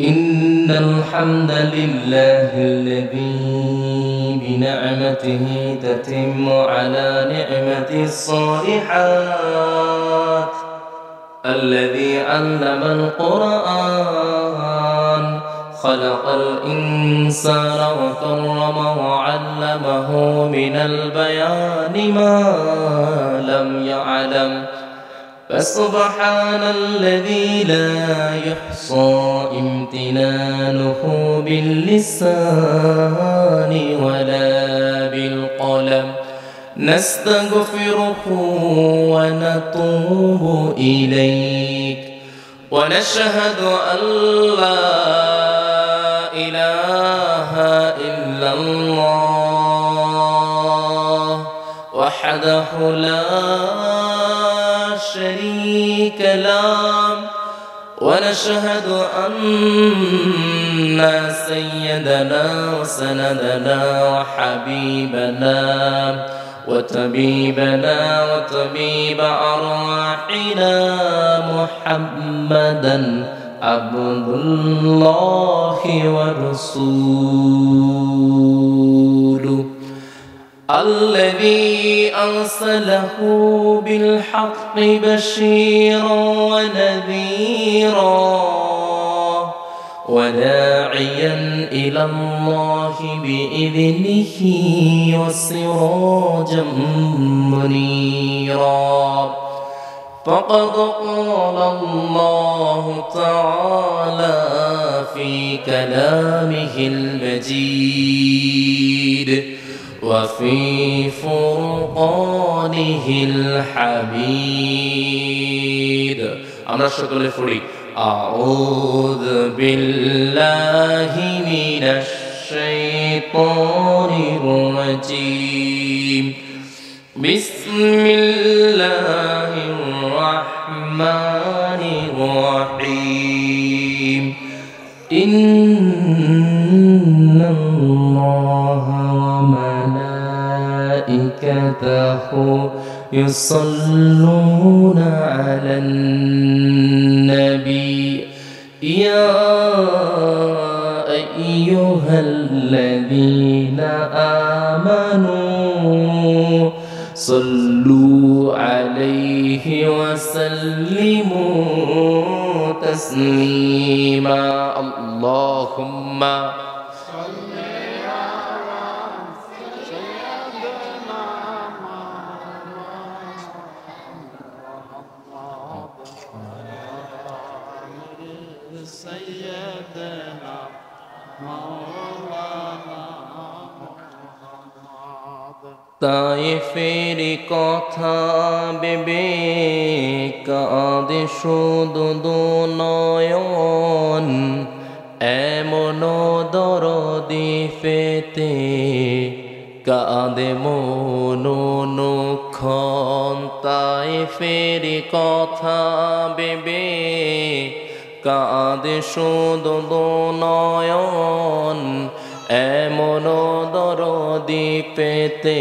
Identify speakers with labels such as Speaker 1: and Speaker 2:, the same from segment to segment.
Speaker 1: إن الحمد لله الذي بنعمته تتم على نعمة الصالحات الذي علم القرآن خلق الإنسان وكرمه وعلمه من البيان ما لم يعلم فسبحان الذي لا يحصى امتنانه باللسان ولا بالقلم نستغفره ونتوب إليك ونشهد أن لا إله إلا الله وحده لا شريك له ونشهد أن سيدنا وسندنا وحبيبنا وطبيبنا وطبيب أرواحنا محمدا عبد الله ورسوله الذي أرسله بالحق بشيرا ونذيرا وداعيا إلى الله بإذنه وسراجا منيرا فقد قال الله تعالى في كلامه المجيد وفي فرقانه الحميد আমরা সকলে পড়ি أعوذ بالله من الشيطان الرجيم بسم الله الرحمن الرحيم إن الله وملائكته يصلون على النبي يا أيها الذين آمنوا صلوا عليه وسلموا تسليما اللهم তায়েফের কথা ভেবে কাঁদে শুধু দুনয়ন এমন দরদি পেতে কাঁদে মন অনুক্ষণ তায়েফের কথা ভেবে কাঁদে শুধু দুনয়ন এমন দরদি পেতে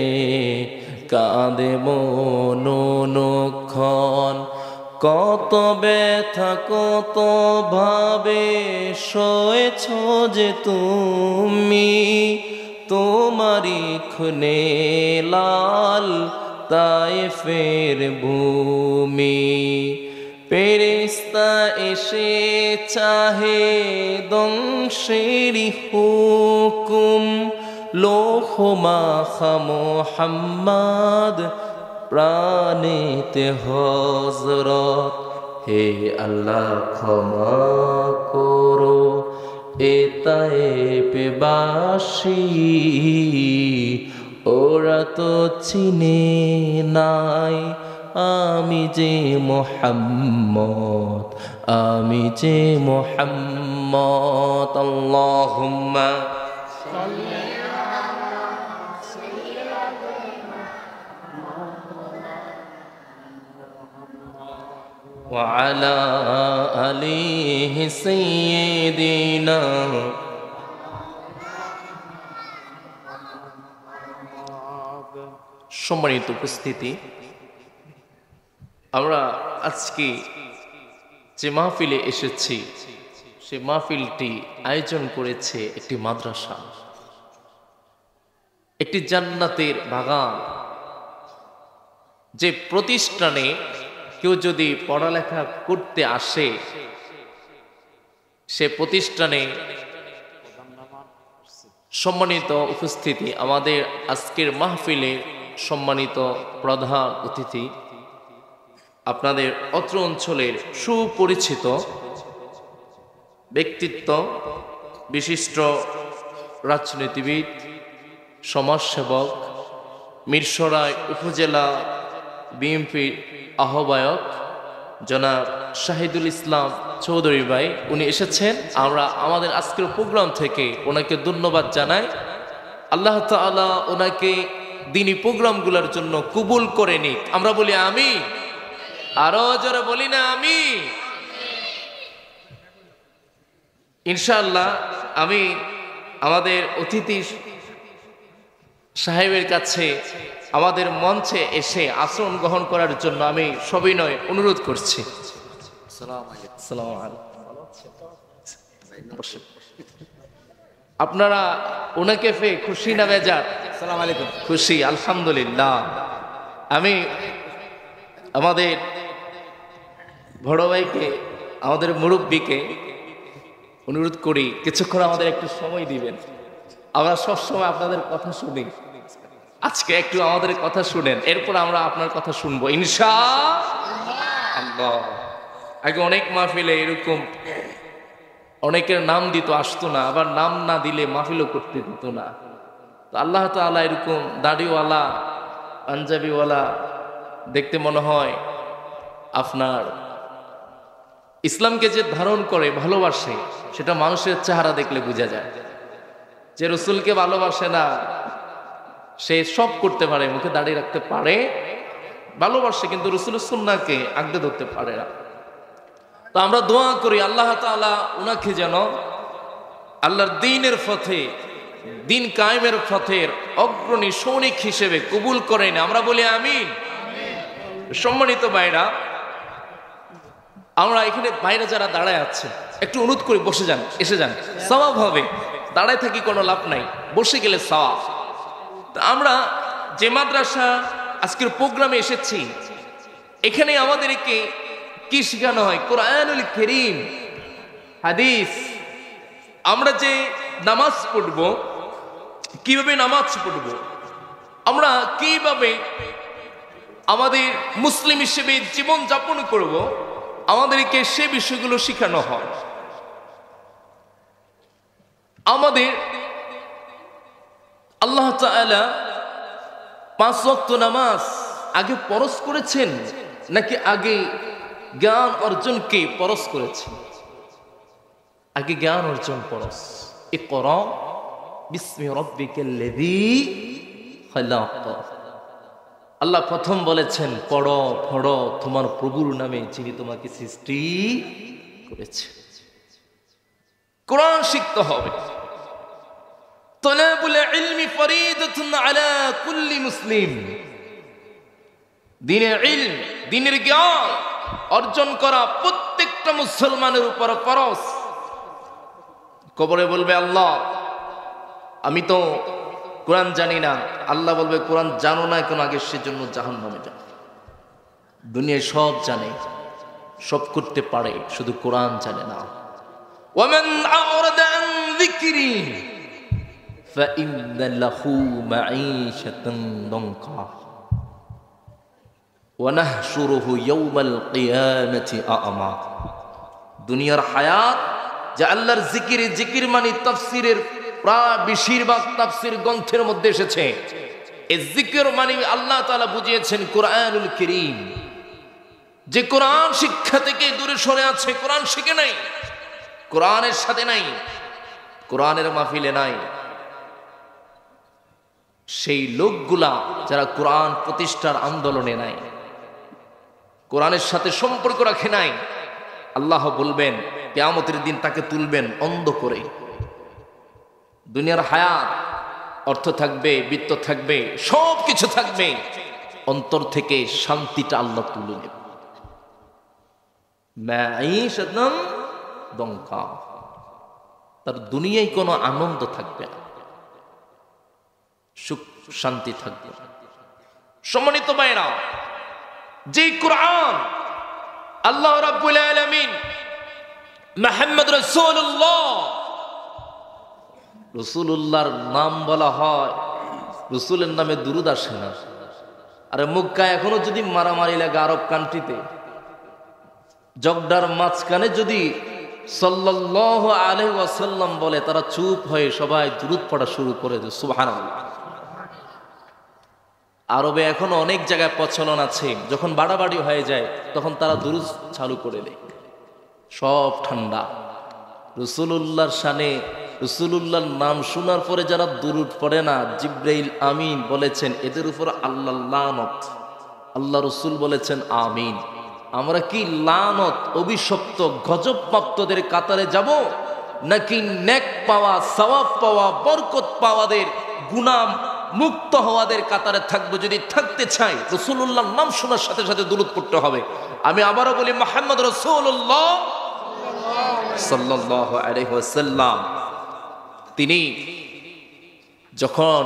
Speaker 1: কাঁদে মন অনুক্ষণ কত ব্যথা কত ভাবে সয়েছ যে তুমি তোমারি খুনে লাল তায়েফের ভূমি ফেরেশতা এসে চাহে ধ্বংসের হুকুম লৌহ মাখা মুহাম্মদ প্রাণেতে হযরত হে আল্লাহ ক্ষমা করো এ তায়েফবাসী ওরা তো চিনে নাই আমি যে মুহাম্মদ আমি যে মুহাম্মদ আল্লাহুম্মা সাল্লি আলা সাইয়্যিদিনা ওয়া আলা আলিহি সাইয়্যিদিনা সম্মানিত উপস্থিতি আমরা আজকে যে মাহফিলে এসেছি সে মাহফিলটি আয়োজন করেছে একটি মাদ্রাসা, একটি জান্নাতের বাগান। যে প্রতিষ্ঠানে কেউ যদি পড়ালেখা করতে আসে, সে প্রতিষ্ঠানে সম্মানিত উপস্থিতি, আমাদের আজকের মাহফিলে সম্মানিত প্রধান অতিথি, আপনাদের অত্র অঞ্চলের সুপরিচিত ব্যক্তিত্ব, বিশিষ্ট রাজনীতিবিদ, সমাজসেবক, মিরসরাই উপজেলা বিএনপির আহ্বায়ক জনাব শাহিদুল ইসলাম চৌধুরী ভাই, উনি এসেছেন। আমরা আমাদের আজকের প্রোগ্রাম থেকে ওনাকে ধন্যবাদ জানাই। আল্লাহ তাআলা ওনাকে দিনী প্রোগ্রামগুলোর জন্য কবুল করে নিক। আমরা বলি আমিন। আরো জোরে বলি না আমিন? ইনশাআল্লাহ আমি আমাদের অতিথি সাহেবের কাছে আমাদের মঞ্চে এসে আসন গ্রহণ করার জন্য আমি সবিনয় অনুরোধ করছি। আপনারা ওনাকে পেয়ে খুশি না বেজার? আসসালামু আলাইকুম। খুশি, আলহামদুলিল্লাহ। আমি আমাদের বড় ভাইকে, আমাদের মুরব্বীকে অনুরোধ করি কিছুক্ষণ আমাদের একটু সময় দিবেন। আমরা সবসময় আপনাদের কথা শুনি, আজকে একটু আমাদের কথা শুনেন, এরপর আমরা আপনার কথা শুনবো ইনশাআল্লাহ। আগে অনেক মাহফিলে এরকম অনেকের নাম দিত, আসতো না, আবার নাম না দিলে মাহফিলও করতে দিত না। তো আল্লাহ তাআলা এরকম দাড়িওয়ালা, পাঞ্জাবিওয়ালা, দেখতে মনে হয় আপনার ইসলামকে যে ধারণ করে, ভালোবাসে, সেটা মানুষের চেহারা দেখলে বোঝা যায়। যে রসুলকে ভালোবাসে না, সে সব করতে পারে, মুখে দাঁড়িয়ে রাখতে পারে, ভালোবাসে, কিন্তু রসুলের সুন্নাহকে আগলে ধরতে পারে না। তো আমরা দোয়া করি আল্লাহ তাআলা উনাকে যেন আল্লাহর দ্বীনের পথে, দ্বীন কায়েমের পথের অগ্রণী সৈনিক হিসেবে কবুল করেন। আমরা বলি আমিন। সম্মানিত ভাইরা, আমরা এখানে বাইরে যারা দাঁড়ায় আছে, একটু অনুরোধ করি বসে যান, এসে যান, সওয়াব হবে। দাঁড়ায় থাকি কোনো লাভ নাই, বসে গেলে সওয়াব। আমরা যে মাদ্রাসা আজকের প্রোগ্রামে এসেছি, এখানে আমাদেরকে কি শেখানো হয়? কোরআনুল কারীম, হাদিস। আমরা যে নামাজ পড়ব, কিভাবে নামাজ পড়ব, আমরা কিভাবে আমাদের মুসলিম হিসেবে জীবন যাপন করব, আমাদেরকে সে বিষয়গুলো শেখানো হয়। আমাদের আল্লাহ তাআলা 5 ওয়াক্ত নামাজ আগে ফরজ করেছেন নাকি আগে জ্ঞান অর্জনকে ফরজ করেছেন? আগে জ্ঞান অর্জন ফরজ। ইকরা বিসমি রাব্বিকাল্লাযী খালাক। আল্লাহ প্রথম বলেছেন পড়ো, পড়ো তোমার প্রভুর নামে যিনি তোমাকে সৃষ্টি করেছে। কোরআন শিখতে হবে। তলাবুল ইলমি ফরিদাতুন আলা কুল্লি মুসলিম। দ্বীনের ইলম, দ্বীনের জ্ঞান অর্জন করা প্রত্যেকটা মুসলমানের উপর ফরজ। কবরে বলবে আল্লাহ আমি তো কোরআন জানি না, আল্লাহ বলবে কোরআন জানো না কেন, আগে সেজন্য জাহান্নামে যাও। দুনিয়ায় সব জানে, সব করতে পারে, শুধু কোরআন জানে না। ওয়ামান আ'রাদা আন যিকরি ফাইন্না লাহু মাঈশাতান দানকা ওয়া নাহশুরুহু ইয়াওমাল কিয়ামাতি আ'মা। দুনিয়ার হায়াত যে আল্লাহর জিকির, জিকির মানে তাফসীরের প্রায় বেশিরভাগ তাফসীর গ্রন্থের মধ্যে এসেছে। এই জিকির মানে আল্লাহ তাআলা বুঝিয়েছেন কোরআনুল কারীম। যে কোরআন শিক্ষা থেকে দূরে সরে আছে, কোরআন শিখে নাই, কোরআনের সাথে নাই, কোরআনের মাহফিলে নাই, সেই লোকগুলা যারা কোরআন প্রতিষ্ঠার আন্দোলনে নাই, কোরআনের সাথে সম্পর্ক রাখে নাই, আল্লাহ বলবেন কিয়ামতের দিন তাকে তুলবেন অন্ধ করে। দুনিয়ার হায়াত, অর্থ থাকবে, বিত্ত থাকবে, সব কিছু থাকবে, অন্তর থেকে শান্তিটা আল্লাহ তুলে নেবে। মাঈশাতান দানকা। তার দুনিয়ায় কোনো আনন্দ থাকবে না, সুখ শান্তি থাকবে না। সম্মানিত ভাইরা, যে কোরআন আল্লাহ রাব্বুল আলামিন মুহাম্মদ রাসূলুল্লাহর নাম বলা হয়, রাসূলের নামে দুরূদ আসে না। আরে মক্কায় এখনো যদি মারামারি লাগে, আরব কান্ট্রিতে জগডার মাঝখানে যদি সাল্লাল্লাহু আলাইহি ওয়াসাল্লাম বলে, তারা চুপ হয়ে সবাই দুরূদ পড়া শুরু করে দেয়। সুবহানাল্লাহ। আরবে এখনো অনেক জায়গায় প্রচলন আছে, যখন বাড়াবাড়ি হয়ে যায় তখন তারা দুরূদ চালু করে দেয়। সব ঠান্ডা। রাসূলুল্লাহর শানে, রাসূলুল্লাহর নাম শোনার পরে যারা দুরূদ পড়ে না, জিবরাইল আমিন বলেছেন এদের উপর আল্লাহর লানত। আল্লাহ রাসূল বলেছেন আমিন। আমরা কি লানত, অভিশপ্ত, গজবপ্রাপ্তদের কাতারে যাব, নাকি নেক পাওয়া, সওয়াব পাওয়া, বরকত পাওয়াদের, গুনাহ মুক্ত হওয়াদের কাতারে থাকবো? যদি থাকতে চাই রাসূলুল্লাহর নাম শোনার সাথে সাথে দুরূদ পড়তে হবে। আমি আবারও বলি, মুহাম্মদ রাসূলুল্লাহ সাল্লাল্লাহু আলাইহি ওয়াসাল্লাম তিনি যখন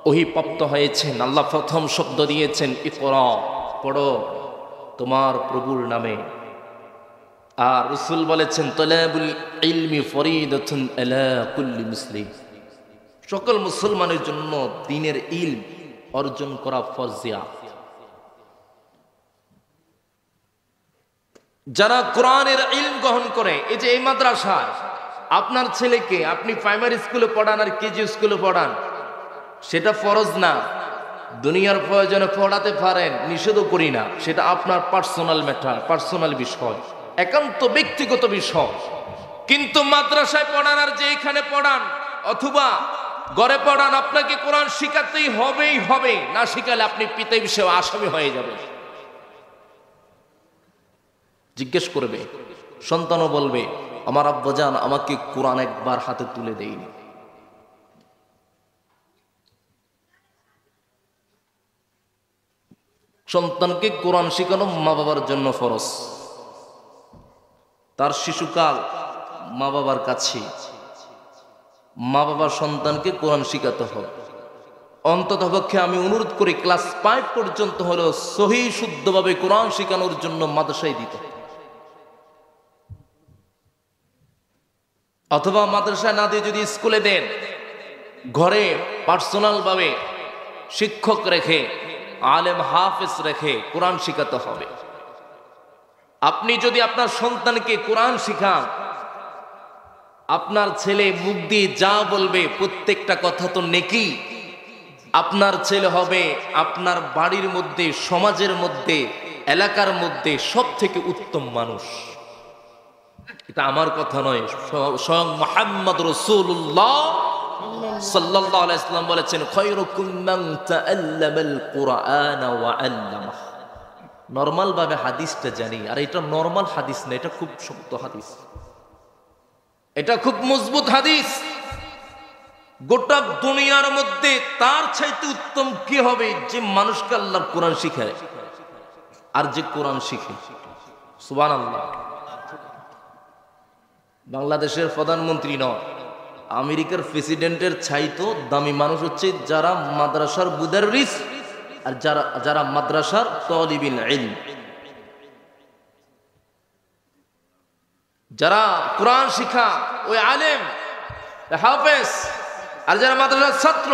Speaker 1: ওহীপ্রাপ্ত হয়েছেন, আল্লাহ প্রথম শব্দ দিয়েছেন ইকরা, পড়ো তোমার প্রভুর নামে। আর রাসূল বলেছেন তালাবুল ইলমি ফরিদাতুন আলা কুল্লি মুসলিম, সকল মুসলমানের জন্য দ্বীনের ইলম অর্জন করা ফরজিয়াত। যারা কোরআনের ইলম গ্রহণ করে, এই যে এই মাদ্রাসায় আপনার ছেলেকে আপনি প্রাইমারি স্কুলে পড়ান আর কেজি স্কুলে পড়ান, সেটা ফরজ না। দুনিয়ার প্রয়োজনে পড়াতে পারেন, নিষেধও করি না, সেটা আপনার পার্সোনাল ম্যাটার, পার্সোনাল বিষয়, একান্ত ব্যক্তিগত বিষয়। কিন্তু মাদ্রাসায় পড়ান আর যে এখানে পড়ান অথবা ঘরে পড়ান, আপনাকে কোরআন শিখাতেই হবে। না শিখালে আপনি পিতা বিষয়ে আসামি হয়ে যাবেন। জিজ্ঞেস করবে, সন্তানও বলবে আমার আব্বাজান আমাকে কোরআন একবার হাতে তুলে দেয়নি। সন্তানকে কোরআন শেখানো মা বাবার জন্য ফরজ। তার শিশুকাল মা বাবার কাছে, মা বাবার সন্তানকে কোরআন শিখাতে হবে। অন্ততপক্ষে আমি অনুরোধ করি ক্লাস 5 পর্যন্ত হলেও সহি শুদ্ধভাবে কোরআন শেখানোর জন্য মাদ্রাসায় দিতে, অথবা মাদ্রাসায় না দিয়ে যদি স্কুলে দেন, ঘরে পার্সোনাল ভাবে শিক্ষক রেখে, আলেম হাফেজ রেখে কোরআন শিখাতে হবে। আপনি যদি আপনার সন্তানকে কোরআন শিখান, আপনার ছেলে মুখ দিয়ে যা বলবে প্রত্যেকটা কথা তো নেকি। আপনার ছেলে হবে আপনার বাড়ির মধ্যে, সমাজের মধ্যে, এলাকার মধ্যে সব থেকে উত্তম মানুষ। এটা আমার কথা নয়, স্বয়ং মুহাম্মদ রাসূলুল্লাহ সাল্লাল্লাহু আলাইহি ওয়াসাল্লাম বলেছেন খায়রুকুম মান তাআল্লামাল কুরআন ওয়া আল্লামাহ। নরমাল ভাবে হাদিসটা জানি, আর এটা নরমাল হাদিস না, এটা খুব শক্ত হাদিস, এটা খুব মজবুত হাদিস। গোটা দুনিয়ার মধ্যে তার চাইতে উত্তম কি হবে যে মানুষকে আল্লাহর কোরআন শিখায় আর যে কোরআন শিখে। সুবহানাল্লাহ। বাংলাদেশের প্রধানমন্ত্রী নয়, আমেরিকার প্রেসিডেন্টের চাইতো দামি মানুষ হচ্ছে যারা মাদ্রাসার মুদাররিস আর যারা মাদ্রাসার তালিবুল ইলম, যারা কোরআন শিখা, ওই আলেম হাফেজ, আর যারা মাদ্রাসার ছাত্র,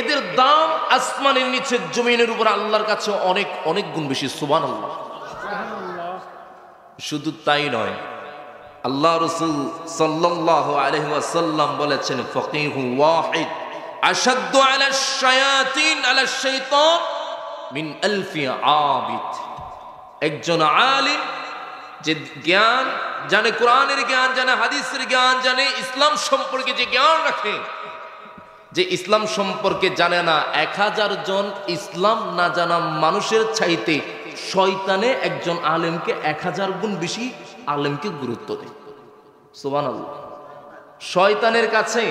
Speaker 1: এদের দাম আসমানের নিচে জমিনের উপর আল্লাহর কাছে অনেক অনেক গুণ বেশি। সুবহানাল্লাহ। শুধু তাই নয়, আল্লাহ রাসূল সাল্লাল্লাহু আলাইহি ওয়াসাল্লাম বলেছেন ফাকিহু ওয়াহিদ আশাদ্দু আলা শায়াতিন আলা শাইতান মিন আলফি আবিদ। একজন আলিম যে জ্ঞান জানে, কোরআনের জ্ঞান জানে, হাদিসের জ্ঞান জানে, ইসলাম সম্পর্কে যে জ্ঞান রাখে, যে ইসলাম সম্পর্কে জানে না, 1000 জন ইসলাম না জানা মানুষের চাইতে শয়তানে একজন আলেমকে 1000 গুণ বেশি আলেমকে গুরুত্ব দেয়। সুবহানাল্লাহ। শয়তানের কাছে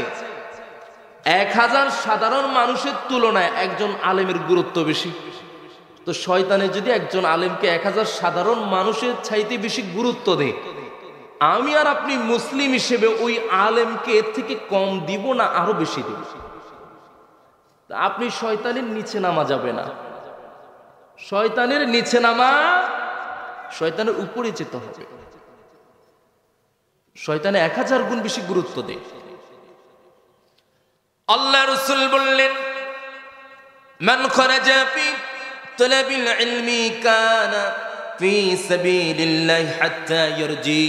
Speaker 1: 1000 সাধারণ মানুষের তুলনায় একজন আলেমের গুরুত্ব বেশি। তো শয়তানে যদি একজন আলেমকে 1000 সাধারণ মানুষের চাইতে বেশি গুরুত্ব দেয়, আমি আর আপনি মুসলিম হিসেবে ওই আলেমকে এর থেকে কম দিব না আরো বেশি দিব? আপনি শয়তানের নিচে নামা যাবে না, শয়তানের নিচে নামা, শয়তানের উপরে যেতে হবে। শয়তানে 1000 গুণ বেশি গুরুত্ব দেয়। আল্লাহ রাসূল বললেন, মান খারাজা ফি তালাবিল ইলমি কানা ফি সাবিলিল্লাহি হাত্তা ইয়ারজি।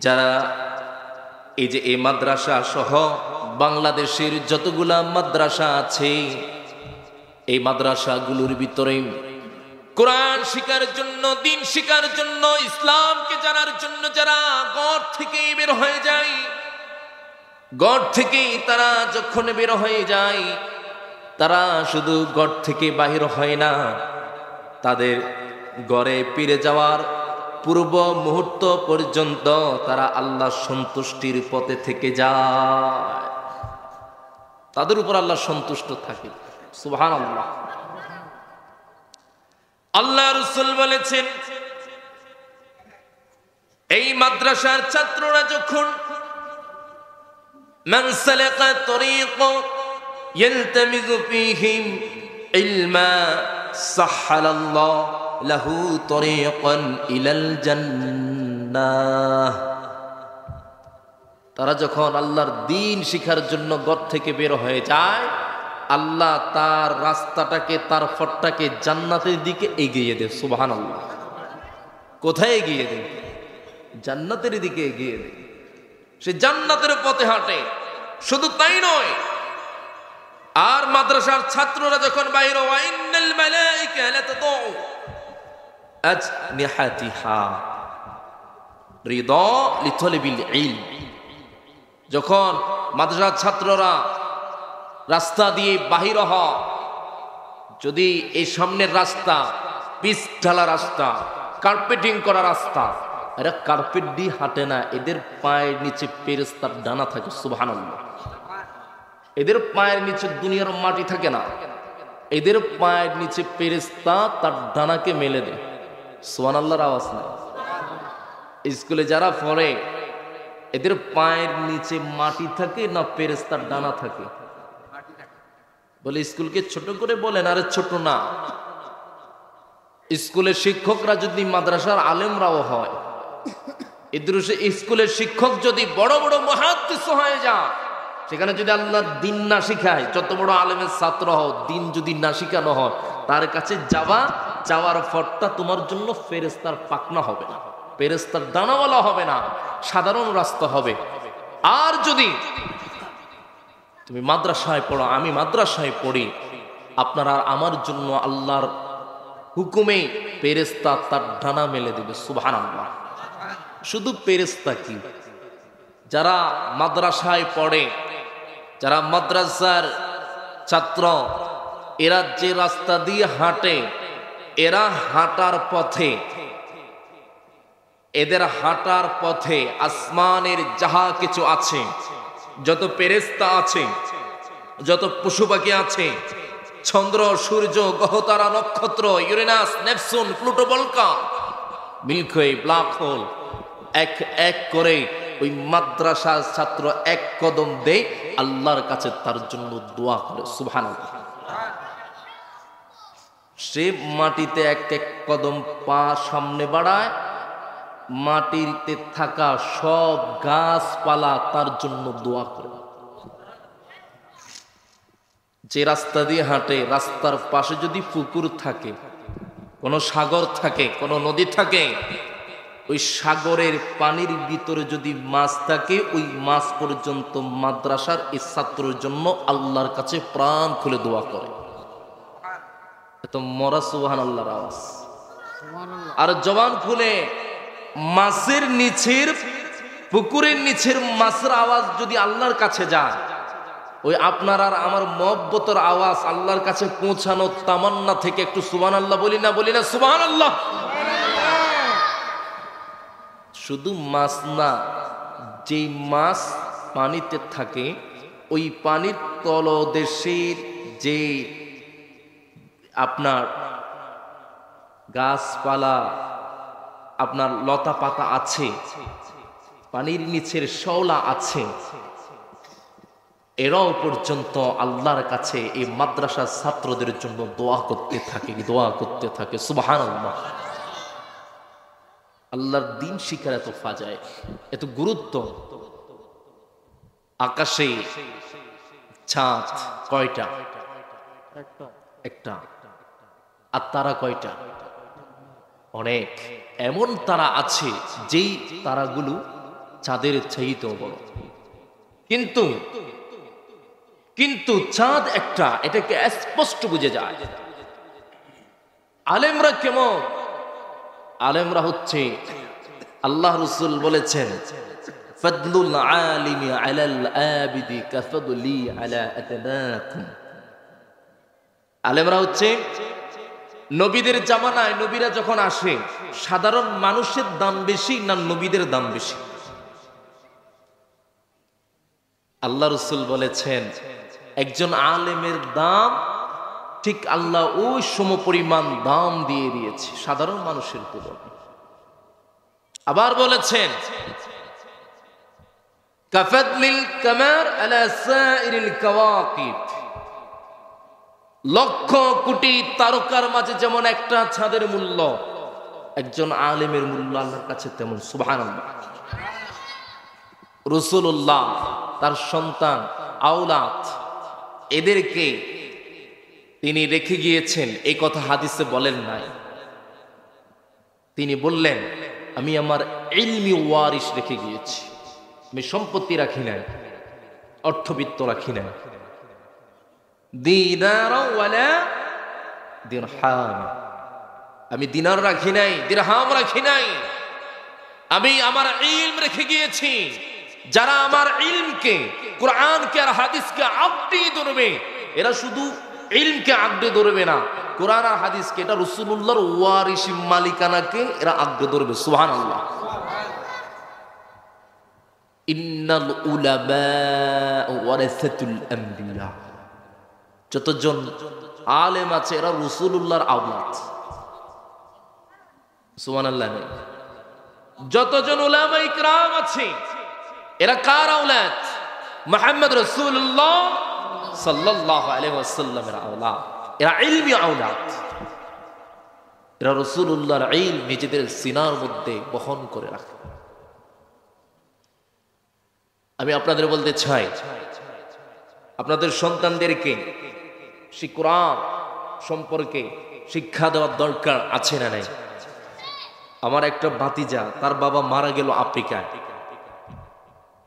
Speaker 1: যারা এই যে এই মাদ্রাসা সহ বাংলাদেশের যতগুলা মাদ্রাসা আছে, এই মাদ্রাসাগুলোর ভিতরে কোরআন শিখার জন্য, দিন শিখার জন্য, ইসলামকে জানার জন্য যারা ঘর থেকে বের হয়ে যায়, ঘর থেকে তারা যখন বের হয়ে যায়, তারা শুধু ঘর থেকে বাহির হয় না, তাদের ঘরে ফিরে যাওয়ার পূর্ব মুহূর্ত পর্যন্ত তারা আল্লাহ সন্তুষ্টির পথে থেকে যায়, তাদের উপর আল্লাহ সন্তুষ্ট থাকে। সুবহানাল্লাহ। আল্লাহ রাসূল বলেছেন, এই মাদ্রাসার ছাত্ররা যখন মান সালাকা তরিকা ইয়ালতামিজু ফীহি ইলমা সাহহালাল্লাহু লাহু তরিকান ইলাল জান্নাহ। তারা যখন আল্লাহর দ্বীন শিখার জন্য ঘর থেকে বের হয়ে যায়, আল্লাহ তার রাস্তাটাকে, তার পথটাকে জান্নাতের দিকে এগিয়ে দেয়। সুবহানাল্লাহ। কোথায় এগিয়ে দেয়? জান্নাতের দিকে এগিয়ে দেয়। সে জান্নাতের পথে হাঁটে। শুধু তাই নয়, আর মাদ্রাসার ছাত্ররা যখন বাইর হয়, ইন্নাল মালায়েকা লাতাদউ আজনিহাতিহা রিদা লিতলবিল ইলম। যখন মাদ্রাসার ছাত্ররা রাস্তা দিয়ে বাহির হয়, যদি এই সামনের রাস্তা পিচ ঢালা রাস্তা, কার্পেটিং করা রাস্তা, এরা কার্পেট দিয়ে হাঁটে না, এদের পায়ের নিচে ফেরেশতার ডানা থাকে। সুবহানাল্লাহ। এদের পায়ের নিচে দুনিয়ার মাটি থাকে না, এদের পায়ের নিচে ফেরেশতা তার ডানাকে মেলে দেয়। সুবহানাল্লাহর আওয়াজ নাই? স্কুলে যারা পড়ে, এদের পায়ের নিচে মাটি থাকে না ফেরেশতার ডানা থাকে? বলে স্কুলকে ছোট করে বলেন, আরে ছোট না। স্কুলের শিক্ষকরা যদি মাদ্রাসার আলেমরাও হয়, স্কুলের শিক্ষক যদি বড় বড় মুহাদ্দিস হয়ে যায়, সেখানে যদি আল্লাহর দ্বীন না শিখায়, যত বড় আলেমের ছাত্র হও, দ্বীন যদি না শিখানো হয়, তার কাছে যাওয়ার ফটটা তোমার জন্য ফেরেশতার পাখনা হবে না, ফেরেশতার দানাওয়ালা হবে না, সাধারণ রাস্তা হবে। আর যদি তুমি মাদ্রাসায় পড়ো, আমি মাদ্রাসায় পড়ি, আপনার আর আমার জন্য আল্লাহর হুকুমে ফেরেশতা তার ডানা মেলে দেবে। সুবহানাল্লাহ। শুধু ফেরেশতা কি, যারা মাদ্রাসায় পড়ে, যারা মাদ্রাসার ছাত্র, এরা যে রাস্তা দিয়ে হাঁটে, এরা হাঁটার পথে, এদের হাঁটার পথে আসমানের যাহা কিছু আছে, যত ফেরেশতা আছে, যত পশু পাখি আছে, চন্দ্র, সূর্য, গ্রহতারা, নক্ষত্র, ইউরেনাস, নেপচুন, প্লুটো, বলকা, মিল্কি ওয়ে, ব্ল্যাক হোল, এক এক করে ওই মাদ্রাসার ছাত্র এক কদম দেয়, আল্লাহর কাছে তার জন্য দোয়া করে। সুবহানাল্লাহ। সে মাটিতে এক এক কদম পা সামনে বাড়ায়, মাটিতে থাকা সব গাছপালা তার জন্য দোয়া করে। যে রাস্তা দিয়ে হাঁটে, রাস্তার পাশে যদি পুকুর থাকে, কোনো সাগর থাকে, কোনো নদী থাকে, ওই সাগরের পানির ভিতরে যদি মাছ থাকে, ওই মাছ পর্যন্ত মাদ্রাসার এই ছাত্রের জন্য আল্লাহর কাছে প্রাণ খুলে দোয়া করে। এত মরা সুবহানাল্লাহর আওয়াজ। আর জবান খুলে মাছের নিচের, পুকুরের নিচের মাছের আওয়াজ যদি আল্লাহর কাছে যায়, ওই আপনার আর আমার মহব্বতের আওয়াজ আল্লাহর কাছে পৌঁছানো তামান্না থেকে একটু সুবহানাল্লাহ বলি না সুবহানাল্লাহ। শুধু মাছ না, যেই মাছ পানিতে থাকে, ওই পানির তলদেশের যে আপনার গাছপালা আপনার লতা পাতা আছে, পানির নিচের শ্যাওলা আছে, এরাও পর্যন্ত আল্লাহর কাছে এই মাদ্রাসার ছাত্রদের জন্য দোয়া করতে থাকে সুবহানাল্লাহ। আল্লাহর দিন শিখার এত ফাজায়, এত গুরুত্ব। আকাশে চাঁদ কয়টা? একটা। আর তারা কয়টা? অনেক। এমন তারা আছে যেই তারাগুলো চাঁদের চাইতেও বড়, কিন্তু চাঁদ একটা, এটাকে স্পষ্ট বুঝে যায়। আলেমরা কেমন? আলেমরা হচ্ছে, আল্লাহ রাসূল বলেছেন, ফাদলুল আলিমি আলাল আবিদি কাফাদলি আলা আতনাকুম। আলেমরা হচ্ছে নবীদের জামানায়, নবীরা যখন আসে, সাধারণ মানুষের দাম বেশি না নবীদের দাম বেশি? আল্লাহ রাসূল বলেছেন, একজন আলেমের দাম ঠিক আল্লাহ ওই সমপরিমাণ দাম দিয়ে দিয়েছে সাধারণ মানুষের তুলনায়। আবার বলেছেন, কাফাদলিল কামার আলা সাইরিল কাওয়াকিব। লক্ষ কোটি তারকার মাঝে যেমন একটা চাঁদের মূল্য, একজন আলেমের মূল্য আল্লাহর কাছে তেমন। সুবহানাল্লাহ। রাসূলুল্লাহ তার সন্তান, আওলাদ, এদেরকে তিনি রেখে গিয়েছেন, এই কথা হাদিসে বলেন নাই। তিনি বললেন, আমি আমার ইলমি ওয়ারিস রেখে গিয়েছি, আমি সম্পত্তি রাখি নাই, অর্থবিত্ত রাখি নাই। দিনার ওয়ালা দিরহাম, আমি দিনার রাখি নাই, দিরহাম রাখি নাই, আমি আমার ইলম রেখে গিয়েছি। যারা আমার ইলমকে, কোরআনকে আর হাদিসকে আঁকড়ে ধরবে, এরা শুধু ইলমকে আঁকড়ে ধরবে না, কোরআন আর হাদিসকে, এটা রাসূলুল্লাহর ওয়ারিস মালিকানাকে এরা আঁকড়ে ধরবে। সুবহানাল্লাহ। ইন্নাল উলামা ওয়ারাসাতুল আমবিয়া। যতজন আলেম আছে এরা রাসূলুল্লাহর আওলাদ। সুবহানাল্লাহ। যতজন উলামা ইকরাম আছে এরা কার আওলাদ? মুহাম্মদ রাসূলুল্লাহ সাল্লাল্লাহু আলাইহি ওয়াসাল্লামের আওলাদ। এরা ইলমি আওলাদ, এরা রাসূলুল্লাহর ইলম নিজেদের সিনার মধ্যে বহন করে রাখে। আমি আপনাদের বলতে চাই, আপনাদের সন্তানদেরকে কোরআন সম্পর্কে শিক্ষা দেওয়ার দরকার আছে না নাই? আমার একটা ভাতিজা, তার বাবা মারা গেল আফ্রিকায়।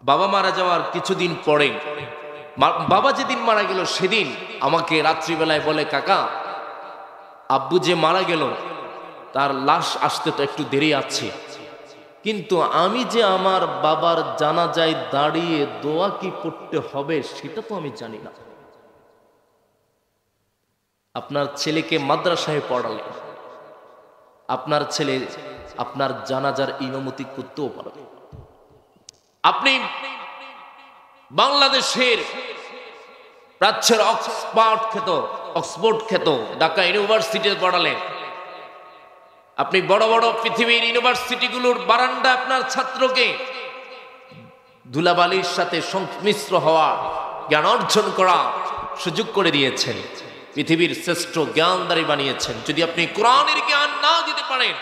Speaker 1: বাবা মারা যাওয়ার কিছুদিন পরে, বাবা যেদিন মারা গেল সেদিন আমাকে রাত্রিবেলায় বলে, কাকা, আব্বু যে মারা গেল তার লাশ আসতে তো একটু দেরি আছে, কিন্তু আমি যে আমার বাবার জানাজায় দাঁড়িয়ে দোয়া কি পড়তে হবে সেটা তো আমি জানি না। আপনার ছেলেকে মাদ্রাসায় পড়ালেন, আপনার ছেলে আপনার জানাজার ইমামতি করতেও পারবে। আপনি বাংলাদেশের প্রাচ্যের অক্সফোর্ড খ্যাত ঢাকা ইউনিভার্সিটিতে পড়ালেন। আপনি বড় বড় পৃথিবীর ইউনিভার্সিটিগুলোর বারান্দা আপনার ছাত্রকে ধুলাবালির সাথে সংমিশ্র হওয়া, জ্ঞান অর্জন করা সুযোগ করে দিয়েছেন, পৃথিবীর শ্রেষ্ঠ জ্ঞানদারী বানিয়েছেন। যদি আপনি কোরআনের জ্ঞান না দিতে পারেন,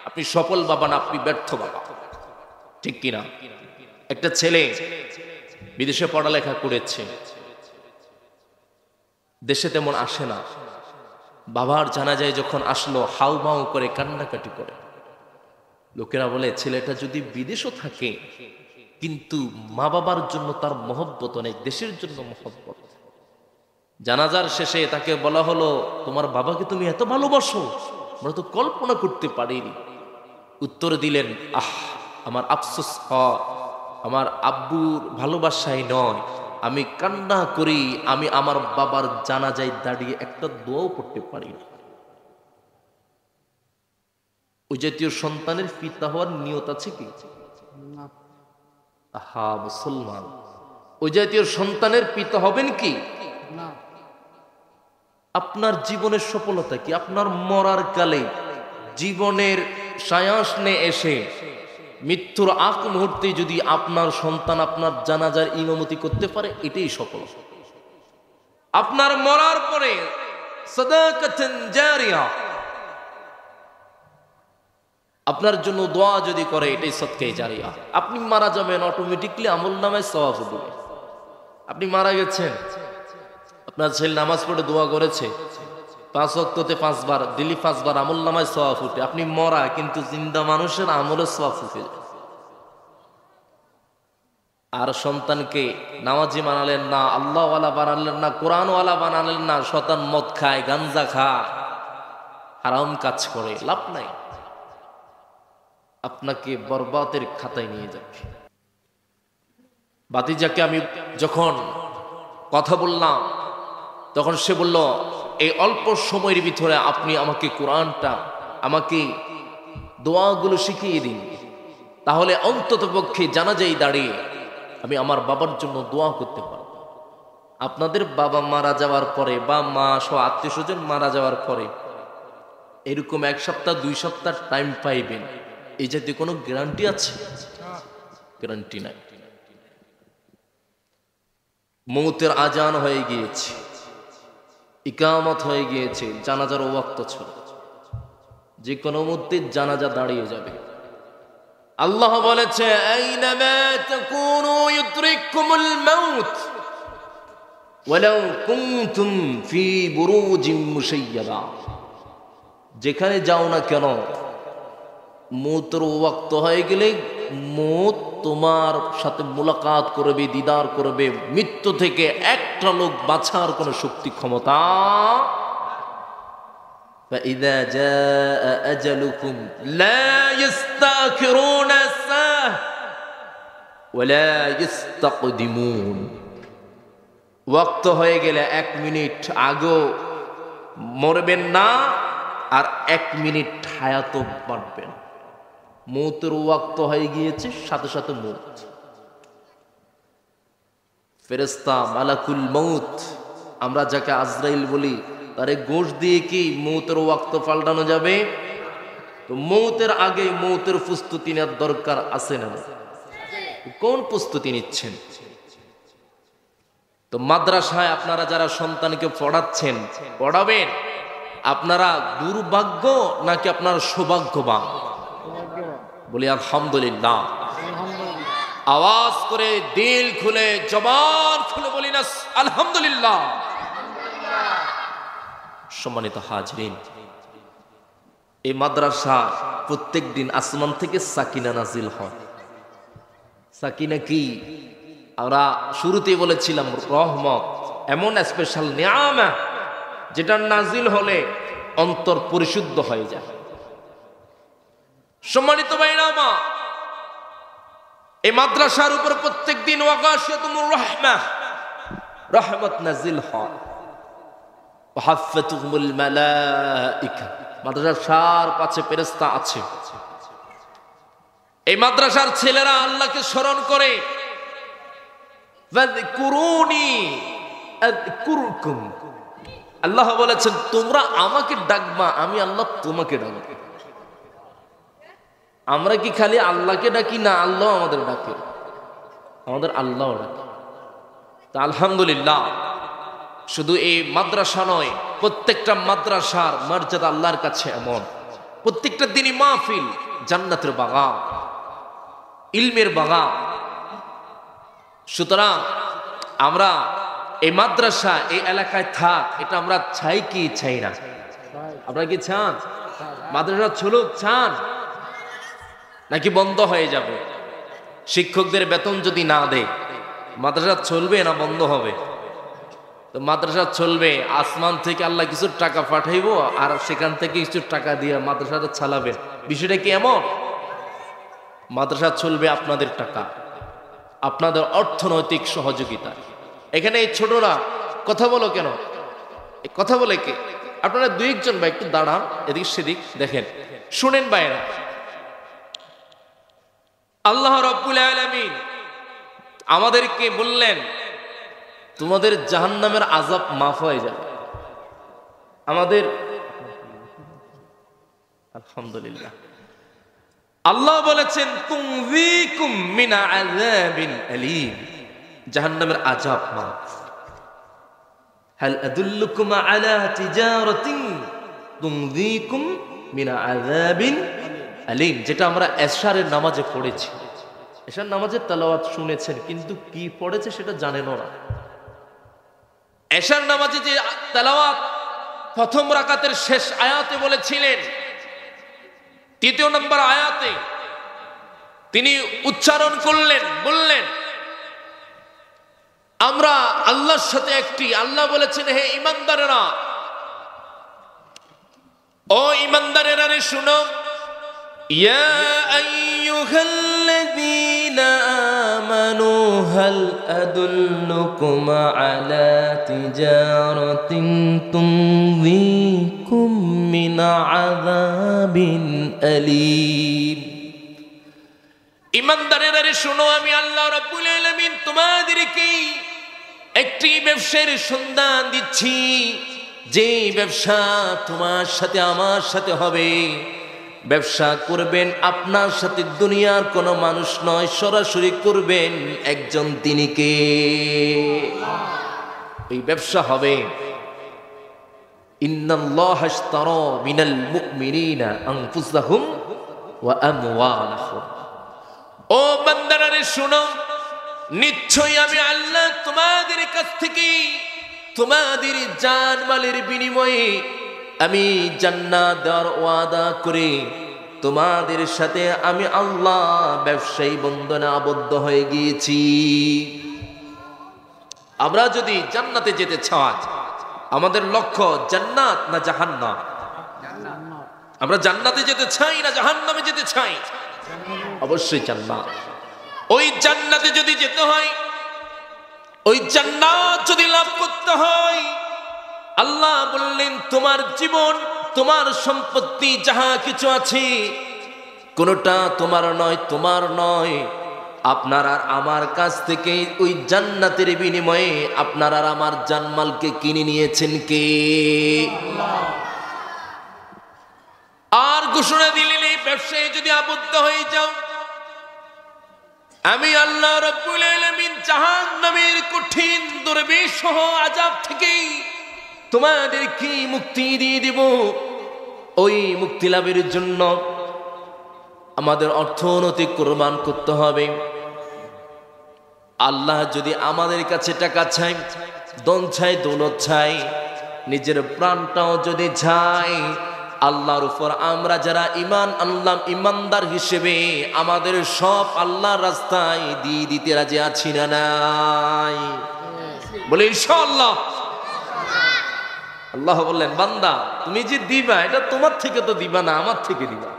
Speaker 1: আপনি সফল বাবা না, আপনি ব্যর্থ বাবা। ঠিক কিনা? একটা ছেলে বিদেশে পড়ালেখা করেছে, দেশে তেমন আসে না, বাবার জানাজায় যখন আসলো হাউ মাউ করে কান্নাকাটি করে। লোকেরা বলে, ছেলেটা যদি বিদেশও থাকে কিন্তু মা বাবার জন্য তার মহব্বত অনেক, দেশের জন্য মহব্বত। জানাজার শেষে তাকে বলা হলো, তোমার বাবাকে তুমি এত ভালোবাসো, আমরা তো কল্পনা করতে পারিনি। উত্তর দিলেন, আমার আফসোস হয়, আমার আব্বুর ভালোবাসায় নয়, আমি কান্না করি, আমি আমার বাবার জানাজায় দাঁড়িয়ে একটা দোয়াও পড়তে পারি না। ওই জাতীয় সন্তানের পিতা হওয়ার নিয়ত আছে কি? মুসলমান, ওই জাতীয় সন্তানের পিতা হবেন কি? আপনার জীবনের সফলতা কি? আপনার মরার কালে জীবনের সায়াসনে এসে মৃত্যুর আগ মুহূর্তে যদি আপনার সন্তান আপনার জানাজার ইমামতি করতে পারে, এটাই সফল। আপনার মরার পরে সাদাকাতুন জারিয়া, আপনার জন্য দোয়া যদি করে, এটাই সদকায়ে জারিয়া। আপনি মারা যাবেন, অটোমেটিকলি আমলনামায় সওয়াব হবে। আপনি মারা গেছেন, আপনার ছেলে নামাজ পড়ে দোয়া করেছে, 5 ওয়াক্ততে 5 বার দিলি, 5 বার আমলনামায় সওয়াব উঠে। আপনি মরা, কিন্তু জিন্দা মানুষের আমলের সওয়াব উঠে যায়। আর সন্তানকে নামাজি বানালেন না, আল্লাহওয়ালা বানালেন না, কোরআনওয়ালা বানালেন না, শয়তান মদ খায়, গাঞ্জা খায়, হারাম কাজ করে, লাভ নাই। আপনাকে বরবাদের খাতায় নিয়ে যাবে। বাতিজাকে আমি যখন কথা বললাম, তখন সে বলল, এই অল্প সময়ের ভিতরে আপনি আমাকে কোরআনটা, আমাকে দোয়াগুলো শিখিয়ে দিন, তাহলে অন্তত পক্ষে জানাজায় দাঁড়িয়ে আমি আমার বাবার জন্য দোয়া করতে পারব। আপনাদের বাবা মারা যাওয়ার পরে বা মা সহ আত্মীয় স্বজন মারা যাওয়ার পরে এরকম 1 সপ্তাহ 2 সপ্তাহ টাইম পাইবেন, এই জাতীয় কোনো গ্যারান্টি আছে? গ্যারান্টি নাই। মৌতের আজান হয়ে গিয়েছে, ইকামত হয়ে গিয়েছে, জানাজার ওয়াক্ত ছিল, যে কোনো মুহূর্তে জানাজা দাঁড়িয়ে যাবে। আল্লাহ বলেছে, আইনামা তাকুনু ইউদরিকুমুল মাউত ওয়ালাউ কুনতুম ফি বুরুজিম মুশাইয়াদা। যেখানে যাও না কেন, মৌতের ওয়াক্ত হয়ে গেলে মৌত তোমার সাথে মুলাকাত করবে, দিদার করবে। মৃত্যু থেকে একটা লোক বাঁচার কোন শক্তি ক্ষমতা। فإذا جاء أجلكم لا يستأخرون ساعة ولا يستقدمون। ওয়াক্ত হয়ে গেলে 1 মিনিট আগেও মরবেন না, আর 1 মিনিট হায়াতও বাড়বেন। মৌতের ওয়াক্ত হয়ে গিয়েছে, সাথে সাথে মৌত। ফেরেশতা মালাকুল মৌত, আমরা যাকে আজরাইল বলি, তারে গোশ দিয়ে কি মৌতের ওয়াক্ত পাল্টানো যাবে? তো মৌতের আগে মৌতের প্রস্তুতি নেওয়ার দরকার আছে না? কোন প্রস্তুতি নিচ্ছেন? তো মাদ্রাসায় আপনারা যারা সন্তানকে পড়াচ্ছেন, পড়াবেন, আপনারা দুর্ভাগ্য নাকি আপনার সৌভাগ্যবান? বলি আলহামদুলিল্লাহ। আওয়াজ করে, দিল খুলে, জবান খুলে বলি না আলহামদুলিল্লাহ। সম্মানিত হাজরিন, এই মাদ্রাসা প্রত্যেক দিন আসমান থেকে সাকিনা নাজিল হয়। সাকিনা কি? আমরা শুরুতেই বলেছিলাম, রহমত, এমন স্পেশাল নিয়ামা যেটা নাজিল হলে অন্তর পরিশুদ্ধ হয়ে যায়। সম্মানিত ভাইরা আমার, এই মাদ্রাসার উপর প্রত্যেক দিন ওয়াগাশিয়াতুমুর রাহমাহ, রহমত নাজিল হয়। ওয়াহাফাতুহুমুল মালাইকা, মাদ্রাসার পাশে ফেরেশতা আছে। এই মাদ্রাসার ছেলেরা আল্লাহকে স্মরণ করে, ফাযকুরুনি আযকুরকুম। আল্লাহ বলেছেন, তোমরা আমাকে ডাকবা, আমি আল্লাহ তোমাকে ডাকব। আমরা কি খালি আল্লাহকে ডাকি? না, আল্লাহ আমাদের ডাকে, আমাদের আল্লাহ ডাকে। তা আলহামদুলিল্লাহ, শুধু এই মাদ্রাসা নয়, প্রত্যেকটা মাদ্রাসার মর্যাদা আল্লাহর কাছে এমন। প্রত্যেকটা দিনই মাহফিল জান্নাতের বাগান, ইলমের বাগান। সুতরাং আমরা এই মাদ্রাসা এই এলাকায় থাক, এটা আমরা চাই কি চাই না? আপনারা কি চান মাদ্রাসা চলুক? চান নাকি বন্ধ হয়ে যাবে? শিক্ষকদের বেতন যদি না দেয়, মাদ্রাসা চলবে না বন্ধ হবে? তো মাদ্রাসা চলবে, আসমান থেকে আল্লাহ কিছু টাকা পাঠাইবো, আর সেখান থেকে কিছু টাকা দিয়ে মাদ্রাসাটা চালাবেন। বিষয়টা কি এমন? মাদ্রাসা চলবে আপনাদের টাকা, আপনাদের অর্থনৈতিক সহযোগিতা। এখানে এই ছোটরা কথা বলো কেন? কথা বলে কে? আপনারা 2-1 ভাই একটু দাঁড়ান, এদিক সেদিক দেখেন, শুনেন ভাইরা। আল্লাহ রাব্বুল আলামিন আমাদেরকে বললেন, তোমাদের জাহান্নামের আযাব মাফ হয়ে যাবে। আমাদের আলহামদুলিল্লাহ, আল্লাহ বলেছেন তুনযীকুম মিন আযাবিন আলীম, জাহান্নামের আযাব মাফ। হাল আদুল্লুকুম আলা তিজারাতিন তুনযীকুম মিন আযাবিন আলীম, যেটা আমরা এশারের নামাজে পড়েছি। এশার নামাজের তেলাওয়াত শুনেছেন, কিন্তু কি পড়েছে সেটা জানেন না। এশার নামাজে যে তেলাওয়াত প্রথম রাকাতের শেষ আয়াতে বলেছিলেন, তৃতীয় নম্বর আয়াতে তিনি উচ্চারণ করলেন, বললেন আমরা আল্লাহর সাথে একটি। আল্লাহ বলেছেন, হে ঈমানদারেরা, ও ঈমানদারেরা রে শুনো, ইয়া আইয়ুহাল্লাযীনা আমানু হাল আদুল্লুকুম আলা তিজারাতিন তুনযীকুম মিন আযাবিন আলীম। ঈমানদারেরা রে শুনো, আমি আল্লাহ রাব্বুল আলামিন তোমাদেরকে একটি ব্যবসার সন্ধান দিচ্ছি, যে ব্যবসা তোমার সাথে আমার সাথে হবে। ব্যবসা করবেন আপনার সাথে দুনিয়ার কোনো মানুষ নয়, সরাসরি করবেন একজন, তিনি কে? এই ব্যবসা হবে ইন্নাল্লাহা ইশতারা মিনাল মুমিনিনা আনফুসাহুম ওয়া আমওয়ালাহুম। ও বান্দারা রে শুনো, নিশ্চয়ই আমি আল্লাহ তোমাদের কাছ থেকে তোমাদের জান মালের বিনিময়ে আমি জান্নাত দেওয়ার ওয়াদা করে তোমাদের সাথে আমি আল্লাহ ব্যবসায়ী বন্ধনে আবদ্ধ হয়ে গিয়েছি। আমরা যদি জান্নাতে যেতে চাই, আমাদের লক্ষ্য জান্নাত না জাহান্নাম? আমরা জান্নাতে যেতে চাই না জাহান্নামে যেতে চাই? অবশ্যই জান্নাত। ওই জান্নাতে যদি যেতে হয়, ওই জান্নাত যদি লাভ করতে হয়, আল্লাহ বললেন তোমার জীবন, তোমার সম্পত্তি যাহা কিছু আছে কোনটা তোমার নয়, তোমার নয়। আপনার আর আমার কাছ থেকে ওই জান্নাতের বিনিময়ে আপনার আর আমার জানমালকে কিনে নিয়েছেন কে? আর ঘোষণা দিলেন, এই ব্যবসায় যদি আবদ্ধ হয়ে যাও, আমি আল্লাহ রাব্বুল আলামিন জাহান্নামের কঠিন দুর্বিষহ আযাব থেকে তোমাদের কি মুক্তি দিয়ে দেব। ওই মুক্তি লাভের জন্য আমাদের অর্থনৈতিক কোরবান করতে হবে। আল্লাহ যদি আমাদের কাছে টাকা চাই, ধন চাই, দৌলত চাই, নিজের প্রাণটাও যদি চাই, আল্লাহর উপর আমরা যারা ঈমান আনলাম ঈমানদার হিসেবে আমাদের সব আল্লাহর রাস্তায় দিয়ে দিতে রাজি আছি না নাই? বলে ইনশাআল্লাহ। আল্লাহ বললেন, বান্দা তুমি যে দিবা, এটা তোমার থেকে তো দিবা না, আমার থেকে দিবা।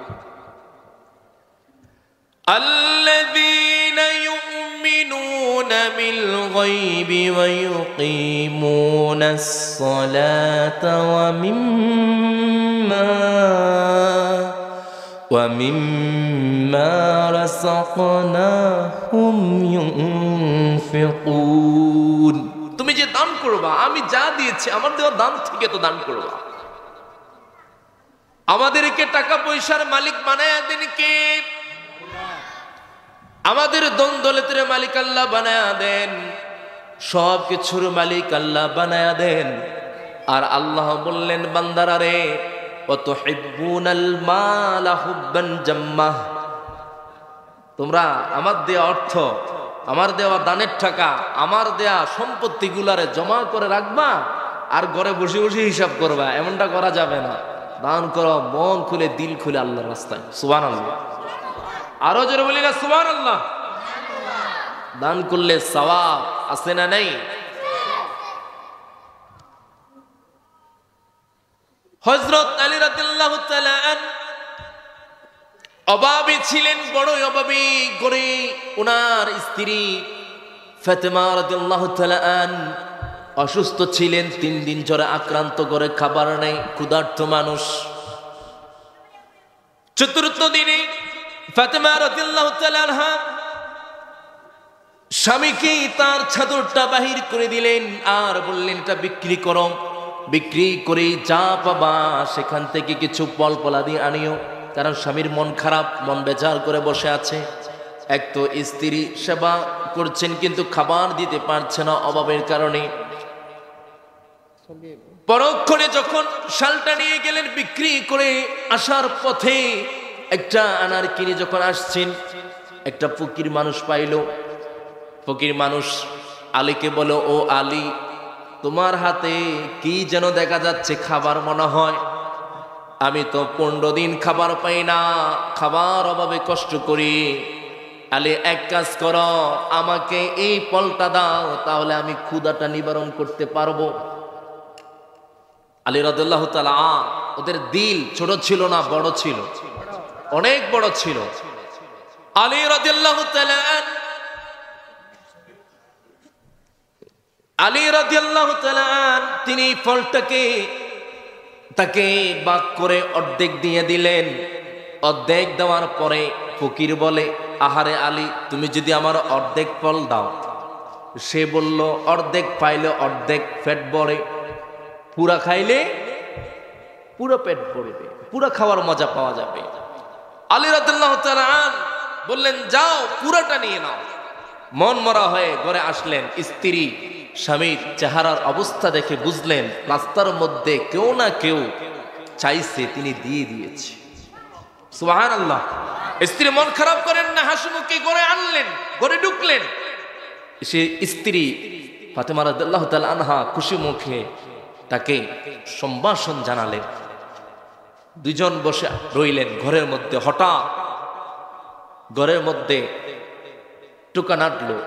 Speaker 1: আল্লাযীনা ইউমিনুনা বিল গায়বি ওয়া ইউকিমুনাস সালাতা ওয়া মিম্মা রাযাকনাহুম ইউনফিকুন। তুমি যে দান করবা, আমি যা দিয়েছি আমার দেওয়া দান থেকে তো দান করবা। আমাদেরকে টাকা পয়সার মালিক বানায়া দেন কে? আমাদের ধন দৌলতের মালিক আল্লাহ বানায়া দেন, সব কিছুর মালিক আল্লাহ বানায়া দেন। আর আল্লাহ বললেন, বান্দারা রে, ওয়াতুহিব্বুনাল মালা হুব্বান জাম্মাহ, তোমরা আমার দেওয়া অর্থ, আমার দেওয়া দানের টাকা, আমার দেয়া সম্পত্তিগুলারে জমা করে রাখবা আর ঘরে বসে বসে হিসাব করবা, এমনটা করা যাবে না। দান করো মন খুলে, দিল খুলে আল্লাহর রাস্তায়। সুবহানাল্লাহ। আরো জোরে বলি না সুবহানাল্লাহ। দান করলে সওয়াব আছে না নাই? হযরত আলী রাদিয়াল্লাহু তাআলা অভাবী ছিলেন, বড়ই অভাবী। করে ওনার স্ত্রী ফাতেমা রাদিয়াল্লাহু তাআলা অসুস্থ ছিলেন, 3 দিন জ্বরে আক্রান্ত, করে খাবার নেই, ক্ষুধার্ত মানুষ। চতুর্থ দিনে ফাতেমা রাদিয়াল্লাহু তাআলা স্বামীকে তার চাদরটা বাহির করে দিলেন আর বললেন, এটা বিক্রি করো, বিক্রি করে যা পাবা সেখান থেকে কিছু ফল ফলাদি আনিও। কারণ স্বামীর মন খারাপ, মন বেজার করে বসে আছে। এক তো স্ত্রী সেবা করছেন কিন্তু খাবার দিতে পারছে না অভাবের কারণে। পরক্ষণে যখন শালটা নিয়ে গেলেন বিক্রি করে আসার পথে একটা আনার কিনে যখন আসছেন, একটা ফকির মানুষ পাইল। ফকির মানুষ আলীকে বলো, ও আলী, তোমার হাতে কি যেন দেখা যাচ্ছে, খাবার মনে হয়। আমি তো 15 দিন খাবার পাই না, খাবার অভাবে কষ্ট করি। আলী, এক কাজ করো, আমাকে এই ফলটা দাও, তাহলে আমি ক্ষুধাটা নিবারণ করতে পারবো। আলী রাদিয়াল্লাহু তাআলা, ওদের দিল ছোট ছিল না, বড় ছিল, অনেক বড় ছিল। আলী রাদিয়াল্লাহু তাআলা তিনি ফলটাকে তাকে ভাগ করে অর্ধেক দিয়ে দিলেন। অর্ধেক দেওয়ার পরে ফকির বলে, আহারে আলী, তুমি যদি আমার অর্ধেক ফল দাও। সে বলল, অর্ধেক পাইলে অর্ধেক পেট ভরে, পুরা খাইলে পুরো পেট ভরবে, পুরা খাওয়ার মজা পাওয়া যাবে। আলী রাদিয়াল্লাহু তাআলা বললেন, যাও পুরাটা নিয়ে নাও। মন মরা হয়ে ঘরে আসলেন। স্ত্রী স্বামীর চেহারার অবস্থা দেখে বুঝলেন রাস্তার মধ্যে কেউ না কেউ চাইছে, তিনি দিয়ে দিয়েছে। সুবহানাল্লাহ। স্ত্রী মন খারাপ করেন না, হাসিমুখে ঘরে আনলেন, ঘরে ঢুকলেন। সে স্ত্রী ফাতেমা রাদিয়াল্লাহু তাআলা আনহা খুশি মুখে তাকে সম্ভাষণ জানালেন। দুজন বসে রইলেন ঘরের মধ্যে। হঠাৎ ঘরের মধ্যে টোকা নাড়লো,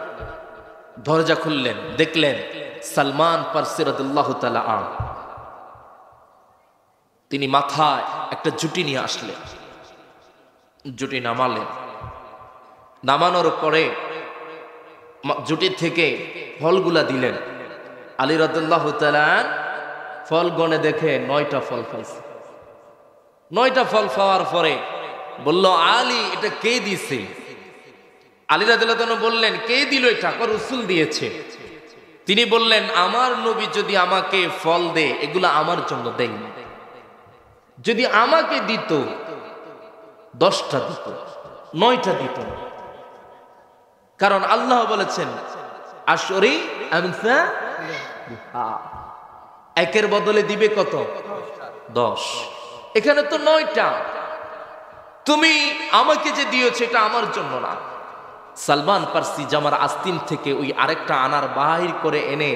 Speaker 1: দরজা খুললেন, দেখলেন সালমান ফারসি রাদিয়াল্লাহু তাআলা তিনি মাথায় একটা জুটি নিয়ে আসলেন। জুটি নামালেন। নামানোর পরে জুটি থেকে ফলগুলা দিলেন। আলী রাদিয়াল্লাহু তাআলা ফল গণে দেখে 9টা ফল পাইছে। 9টা ফল পাওয়ার পরে বলল, আলী, এটা কে দিছে? আলী রাদিয়াল্লাহু তাআলা বললেন, কে দিল এটা? রাসূল দিয়েছে। তিনি বললেন, আমার নবী যদি আমাকে ফল দেয়, এগুলা আমার জন্য দেয় না। যদি আমাকে দিত 10টা দিত, 9টা দিত। কারণ আল্লাহ বলেছেন, আশরি আমসা, একের বদলে দিবে কত? 10। এখানে তো 9টা। তুমি আমাকে যে দিয়েছো এটা আমার জন্য না। সালমান ফারসি জামার আস্তিন থেকে ওই আরেকটা আনার বাহির করে এনে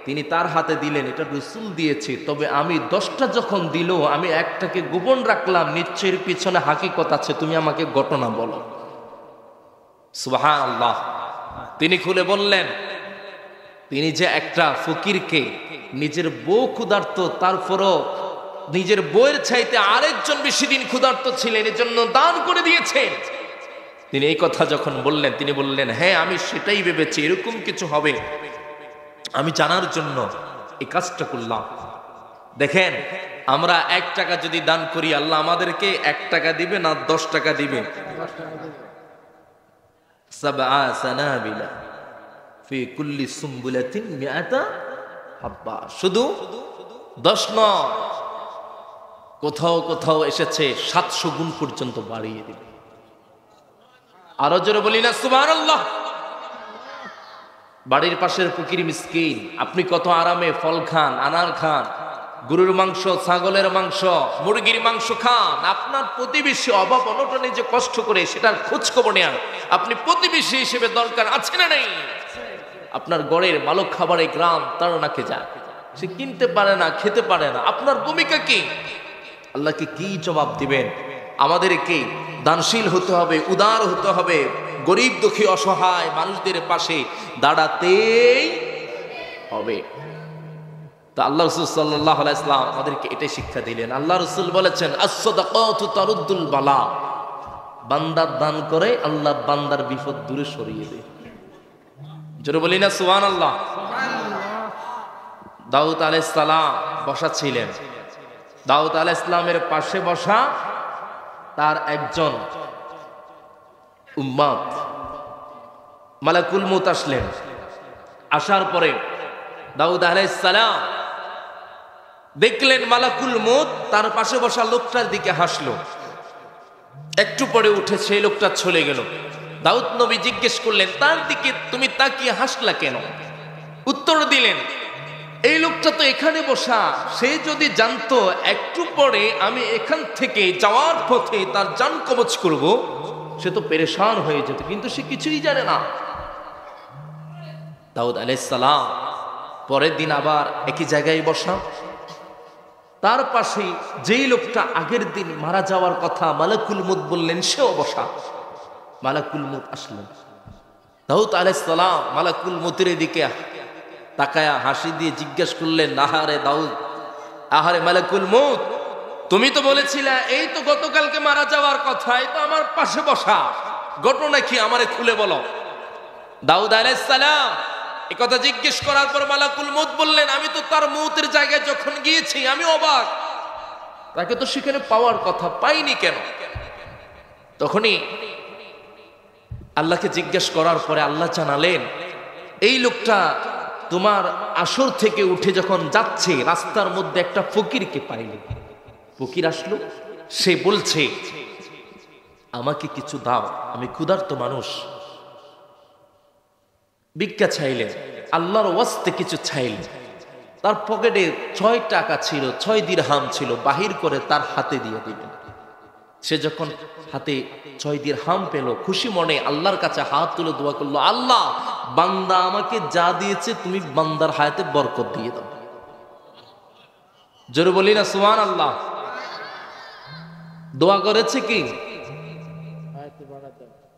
Speaker 1: তিনি তার হাতে দিলেন, এটা রাসূল দিয়েছে। তবে আমি 10টা যখন দিল, আমি একটাকে গোপন রাখলাম, নিশ্চয়ের পিছনে হাকিকত আছে, তুমি আমাকে ঘটনা বলো। সুবহানাল্লাহ। তিনি খুলে বললেন, তিনি যে একটা ফকিরকে, নিজের বউ ক্ষুধার্ত, তারপরও নিজের বউয়ের চাইতে আরেকজন বেশি দিন ক্ষুধার্ত ছিলেন, এজন্য দান করে দিয়েছেন। তিনি এই কথা যখন বললেন, তিনি বললেন, হ্যাঁ, আমি সেটাই ভেবেছি, এরকম কিছু হবে, আমি জানার জন্য এই কাজটা করলাম। দেখেন, আমরা 1 টাকা যদি দান করি, আল্লাহ আমাদেরকে 1 টাকা দিবে না 10 টাকা দিবে? সাবআ সানাবিলা ফি কুল্লি সুমবুলাতিন মিআতা হাব্বা। শুধু 10 নয়, কোথাও কোথাও এসেছে 700 গুণ পর্যন্ত বাড়িয়ে দিবে। আরো জোরে বলি না সুবহানাল্লাহ। বাড়ির পাশের ফকির মিসকিন, আপনি কত আরামে ফল খান, আনার খান, গরুর মাংস, ছাগলের মাংস, মুরগির মাংস খান। আপনার প্রতিবেশী অভাব অনটনে যে কষ্ট করে, সেটার খোঁজ খবর নেন। আপনি প্রতিবেশী হিসেবে দরকার আছে না নেই? আপনার গড়ের ভালো খাবারে গ্রাম তার নাকে যায়, সে কিনতে পারে না, খেতে পারে না। আপনার ভূমিকা কি? আল্লাহকে কি জবাব দিবেন? আমাদেরকে দানশীল হতে হবে, উদার হতে হবে, গরিব দুঃখী অসহায় মানুষদের পাশে দাঁড়াতেই হবে। তা আল্লাহ রাসূল সাল্লাল্লাহু আলাইহি ওয়াসাল্লাম আমাদেরকে এটাই শিক্ষা দিলেন। আল্লাহ রাসূল বলেছেন, আস-সাদাকাতু তারুদ্দুল বালা। বান্দার দান করে আল্লাহ বান্দার বিপদ দূরে সরিয়ে দেয়। জোরে বলি না সুবহানাল্লাহ। দাউদ আলাইহিস সালাম বসা ছিলেন। দাউদ আলাইহিস সালামের পাশে বসা তার একজন উম্মত মালাকুল মউত আসলেন। আসার পরে দাউদ আলাইহিস সালাম দেখলেন মালাকুল মউত তার পাশে বসা লোকটার দিকে হাসলো। একটু পরে উঠে সেই লোকটা চলে গেল। দাউদ নবী জিজ্ঞেস করলেন, তার দিকে তুমি তাকিয়ে হাসলা কেন? উত্তর দিলেন, এই লোকটা তো এখানে বসা, সে যদি জানতো একটু পরে আমি এখান থেকে যাওয়ার পথে তার জান কবজ করব, সে তো পেরেশান হয়ে যেত, কিন্তু সে কিছুই জানে না। দাউদ আলাইহিস সালাম পরের দিন আবার একই জায়গায় বসা, তার পাশে যেই লোকটা আগের দিন মারা যাওয়ার কথা মালাকুল মউত বললেন, সেও বসা। মালাকুল মউত আসলেন। দাউদ আলাইহিস সালাম মালাকুল মউতের দিকে তাকায়া হাসি দিয়ে জিজ্ঞেস করলেন, আহারে দাউদ, আহারে মালাকুল মউত, তুমি তো বলেছিলে এই তো গতকালকে মারা যাওয়ার কথা, এই তো আমার পাশে বসা, ঘটনা কি আমারে খুলে বলো। দাউদ আলাইহিস সালাম এই কথা জিজ্ঞেস করার পর মালাকুল মউত বললেন, আমি তো তার মউতের জায়গায় যখন গিয়েছি আমি অবাক, তাকে তো সেখানে পাওয়ার কথা, পাইনি কেন? তখনই আল্লাহকে জিজ্ঞেস করার পরে আল্লাহ জানালেন, এই লোকটা তোমার আসর থেকে উঠে যখন যাচ্ছে রাস্তার মধ্যে একটা ফকিরকে পাইল। ফকির আসলো, সে বলছে, আমাকে কিছু দাও, আমি ক্ষুধার্ত মানুষ। ভিক্ষা চাইলেন, আল্লাহর ওয়াস্তে কিছু চাইলেন। তার পকেটে 6 টাকা ছিল, 6 দিরহাম ছিল, বাহির করে তার হাতে দিয়ে দিলেন। সে যখন হাতে 6 দিরহাম পেল, খুশি মনে আল্লাহর কাছে হাত তুলে দোয়া করলো, আল্লাহ, বান্দা আমাকে যা দিয়েছে তুমি বান্দার হায়াতে বরকত দিয়ে দাও। জোরে বলি না সুবহানাল্লাহ। দোয়া করেছে কি?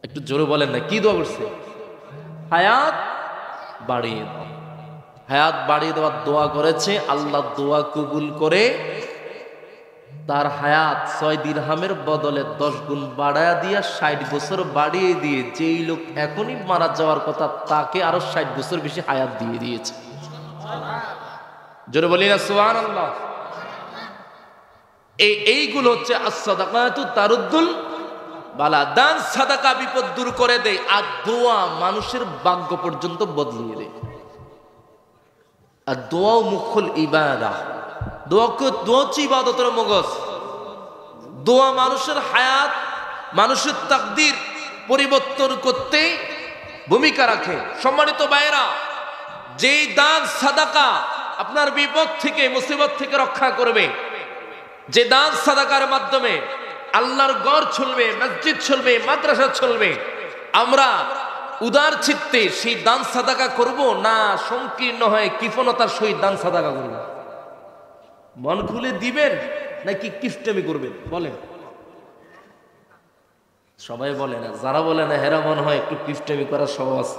Speaker 1: একটু জোরে বলেন না, কি দোয়া করছে? হায়াত বাড়িয়ে দাও। হায়াত বাড়িয়ে দেওয়ার দোয়া করেছে। আল্লাহ দোয়া কবুল করে তার হায়াত 6 দিরহামের বদলে 10 গুণ বাড়ায়া দিয়া 60 বছর বাড়িয়ে দিয়ে, যেই লোক এখনই মারা যাওয়ার কথা তাকে আরো 60 বছর বেশি হায়াত দিয়ে দিয়েছে। জোরে বলি না সুবহানাল্লাহ। এইগুলো হচ্ছে as-সাদাকাতু তারুদ্দুল বালা। দান সাদাকা বিপদ দূর করে দেয়, আর দোয়া মানুষের ভাগ্য পর্যন্ত বদলিয়ে দেয়। আর দোয়াও মুখুল ইবাদা, দোয়া হচ্ছে ইবাদতের মগজ। দোয়া মানুষের হায়াত, মানুষের তাকদীর পরিবর্তন করতে ভূমিকা রাখে। সম্মানিত ভাইয়েরা, যেই দান সাদাকা আপনার বিপদ থেকে, মুসিবত থেকে রক্ষা করবে, যে দান সাদাকার মাধ্যমে আল্লাহর ঘর চলবে, মসজিদ চলবে, মাদ্রাসা চলবে, আমরা উদার চিত্তে সেই দান সাদাকা করব, না সংকীর্ণ হয়ে কৃপণতার সহিত দান সাদাকা করব? মন খুলে দিবেন নাকি কিফটেমি করবেন? বলেন। সবাই বলে না, যারা বলে না হেরা মনে হয় একটু কিফটেমি করার স্বভাব আছে।